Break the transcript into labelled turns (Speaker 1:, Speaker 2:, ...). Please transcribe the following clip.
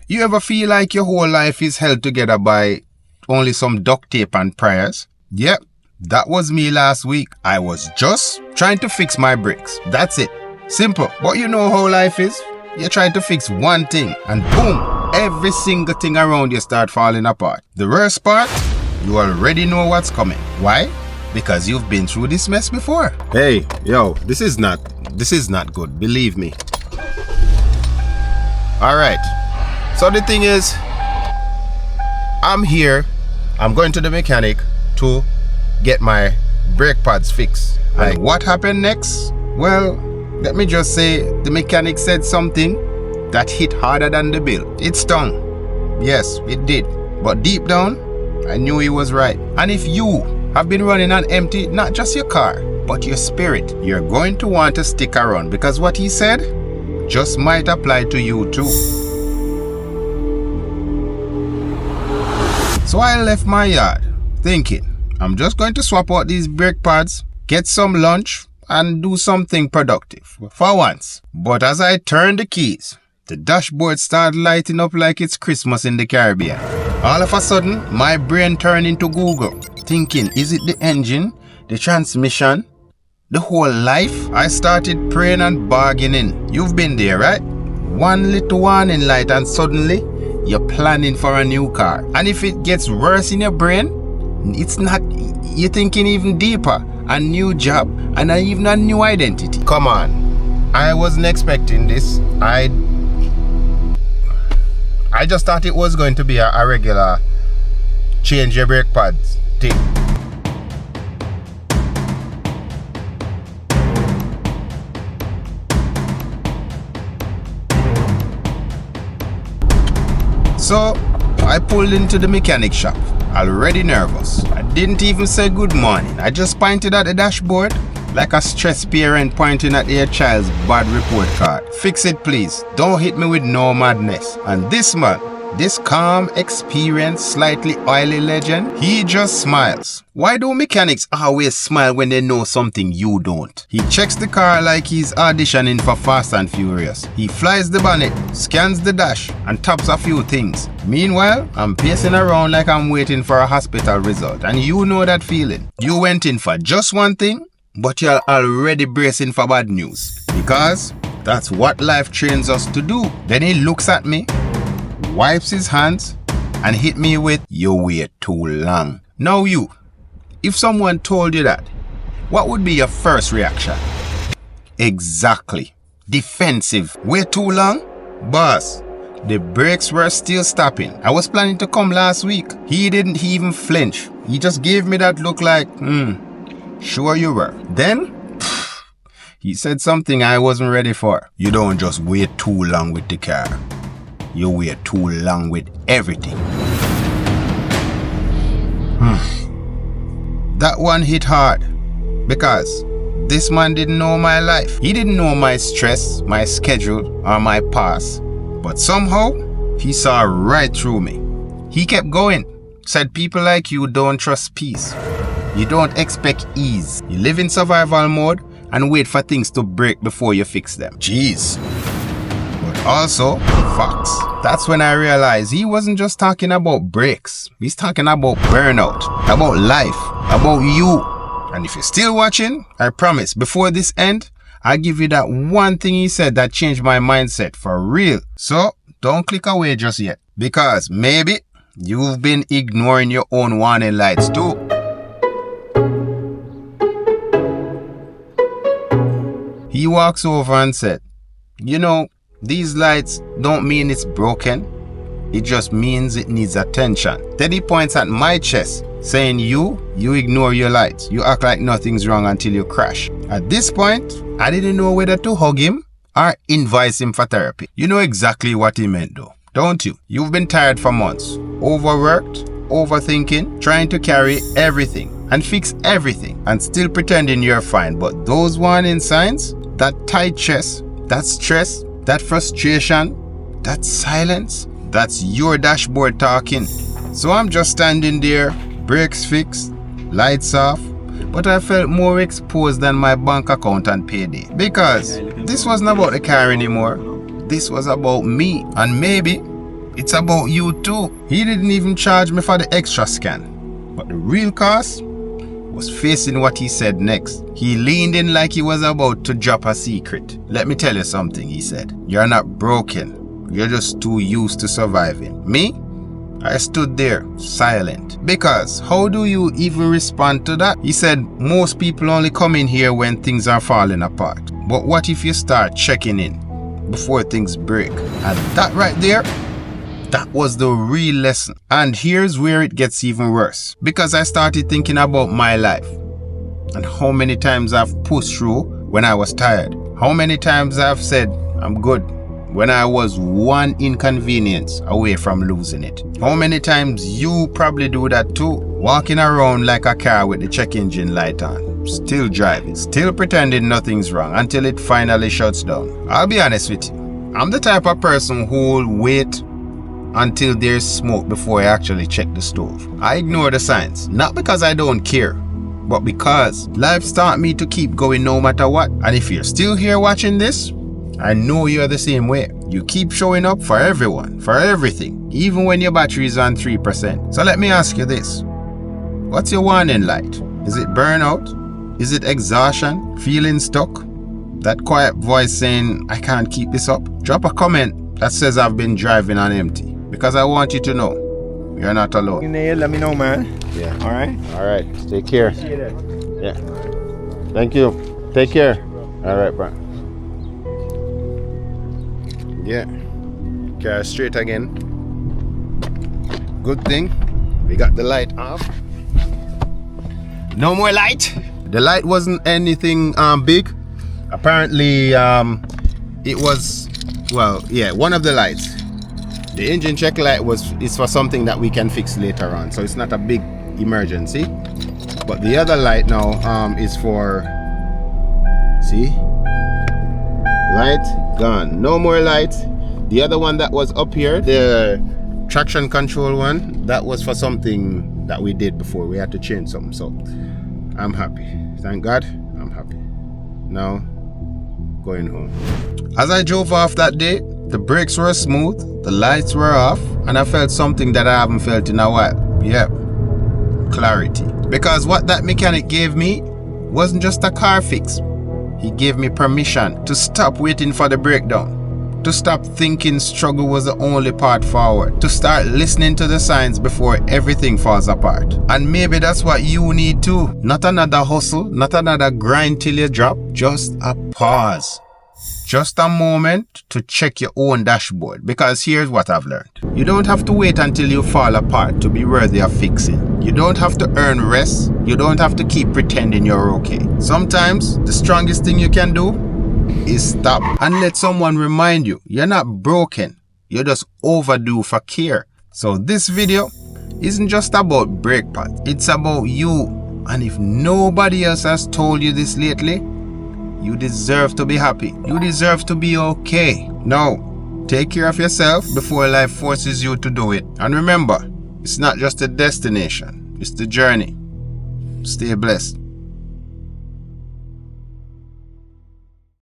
Speaker 1: You ever feel like your whole life is held together by only some duct tape and prayers? Yep, that was me last week. I was just trying to fix my brakes. That's it. Simple. But you know how life is. You try to fix one thing and boom, every single thing around you start falling apart. The worst part, you already know what's coming. Why? Because you've been through this mess before. Hey, yo, this is not good, believe me. Alright, so the thing is, I'm here, I'm going to the mechanic to get my brake pads fixed. And what happened next? Well, let me just say, the mechanic said something that hit harder than the bill. It stung. Yes, it did. But deep down, I knew he was right. And if you have been running on empty, not just your car, but your spirit, you're going to want to stick around because what he said just might apply to you too. So I left my yard thinking, I'm just going to swap out these brake pads, get some lunch, and do something productive for once. But as I turned the keys, the dashboard started lighting up like it's Christmas in the Caribbean. All of a sudden, my brain turned into Google, thinking, is it the engine, the transmission, the whole life? I started praying and bargaining. You've been there, right? One little warning light and suddenly, you're planning for a new car. And if it gets worse in your brain, it's not, you're thinking even deeper. A new job and even a new identity. Come on, I wasn't expecting this. I just thought it was going to be a regular change your brake pads thing. So I pulled into the mechanic shop, already nervous. I didn't even say good morning. I just pointed at the dashboard like a stressed parent pointing at their child's bad report card. Fix it please. Don't hit me with no madness. And this man, this calm, experienced, slightly oily legend, he just smiles. Why do mechanics always smile when they know something you don't? He checks the car like he's auditioning for Fast and Furious. He flies the bonnet, scans the dash, and taps a few things. Meanwhile, I'm pacing around like I'm waiting for a hospital result, and you know that feeling. You went in for just one thing, but you're already bracing for bad news. Because that's what life trains us to do. Then he looks at me, wipes his hands, and hit me with, you wait too long. Now you, if someone told you that, what would be your first reaction? Exactly. Defensive. Wait too long? Boss, the brakes were still stopping. I was planning to come last week. He didn't even flinch. He just gave me that look like, sure you were. Then, he said something I wasn't ready for. You don't just wait too long with the car. You wait too long with everything. That one hit hard because this man didn't know my life. He didn't know my stress, my schedule, or my past. But somehow, he saw right through me. He kept going. Said people like you don't trust peace. You don't expect ease. You live in survival mode and wait for things to break before you fix them. Jeez. But also, facts. That's when I realized he wasn't just talking about breaks. He's talking about burnout, about life, about you. And if you're still watching, I promise, before this end, I'll give you that one thing he said that changed my mindset for real. So, don't click away just yet. Because maybe you've been ignoring your own warning lights too. He walks over and said, you know, these lights don't mean it's broken. It just means it needs attention. Then he points at my chest, saying you ignore your lights. You act like nothing's wrong until you crash. At this point, I didn't know whether to hug him or invite him for therapy. You know exactly what he meant though, don't you? You've been tired for months, overworked, overthinking, trying to carry everything and fix everything and still pretending you're fine. But those warning signs, that tight chest, that stress, that frustration, that silence, that's your dashboard talking. So I'm just standing there, brakes fixed, lights off, but I felt more exposed than my bank account and payday. Because this wasn't about the car anymore. This was about me. And maybe It's about you too. He didn't even charge me for the extra scan. But the real cost was facing what he said next. He leaned in like he was about to drop a secret. Let me tell you something, he said. You're not broken. You're just too used to surviving. Me? I stood there, silent. Because how do you even respond to that? He said, most people only come in here when things are falling apart. But what if you start checking in before things break? And that right there, that was the real lesson. And here's where it gets even worse. Because I started thinking about my life. And how many times I've pushed through when I was tired. How many times I've said, I'm good, when I was one inconvenience away from losing it. How many times you probably do that too? Walking around like a car with the check engine light on. Still driving. Still pretending nothing's wrong until it finally shuts down. I'll be honest with you. I'm the type of person who'll wait until there's smoke before I actually check the stove. I ignore the signs. Not because I don't care, but because life's taught me to keep going no matter what. And if you're still here watching this, I know you're the same way. You keep showing up for everyone, for everything, even when your battery is on 3%. So let me ask you this. What's your warning light? Is it burnout? Is it exhaustion? Feeling stuck? That quiet voice saying, I can't keep this up? Drop a comment that says I've been driving on empty. Because I want you to know, you're not alone.
Speaker 2: Let me know, man.
Speaker 1: Yeah.
Speaker 2: All right?
Speaker 1: All right. Take care.
Speaker 2: Appreciate it.
Speaker 1: Yeah. Thank you. Take care. All right, bro. Yeah. Car straight again. Good thing we got the light off. No more light. The light wasn't anything big. Apparently it was, well, yeah, one of the lights. The engine check light is for something that we can fix later on, so it's not a big emergency. But the other light now is for, see, light gone, no more light. The other one that was up here, the traction control one, that was for something that we did before. We had to change something, so I'm happy. Thank God, I'm happy. Now, going home. As I drove off that day, the brakes were smooth, the lights were off, and I felt something that I haven't felt in a while. Yeah, clarity. Because what that mechanic gave me wasn't just a car fix. He gave me permission to stop waiting for the breakdown, to stop thinking struggle was the only path forward, to start listening to the signs before everything falls apart. And maybe that's what you need too. Not another hustle, not another grind till you drop, just a pause. Just a moment to check your own dashboard, because here's what I've learned. You don't have to wait until you fall apart to be worthy of fixing. You don't have to earn rest. You don't have to keep pretending you're okay. Sometimes the strongest thing you can do is stop and let someone remind you you're not broken. You're just overdue for care. So this video isn't just about brake pads. It's about you. And if nobody else has told you this lately, you deserve to be happy. You deserve to be okay. Now, take care of yourself before life forces you to do it. And remember, it's not just a destination, it's the journey. Stay blessed.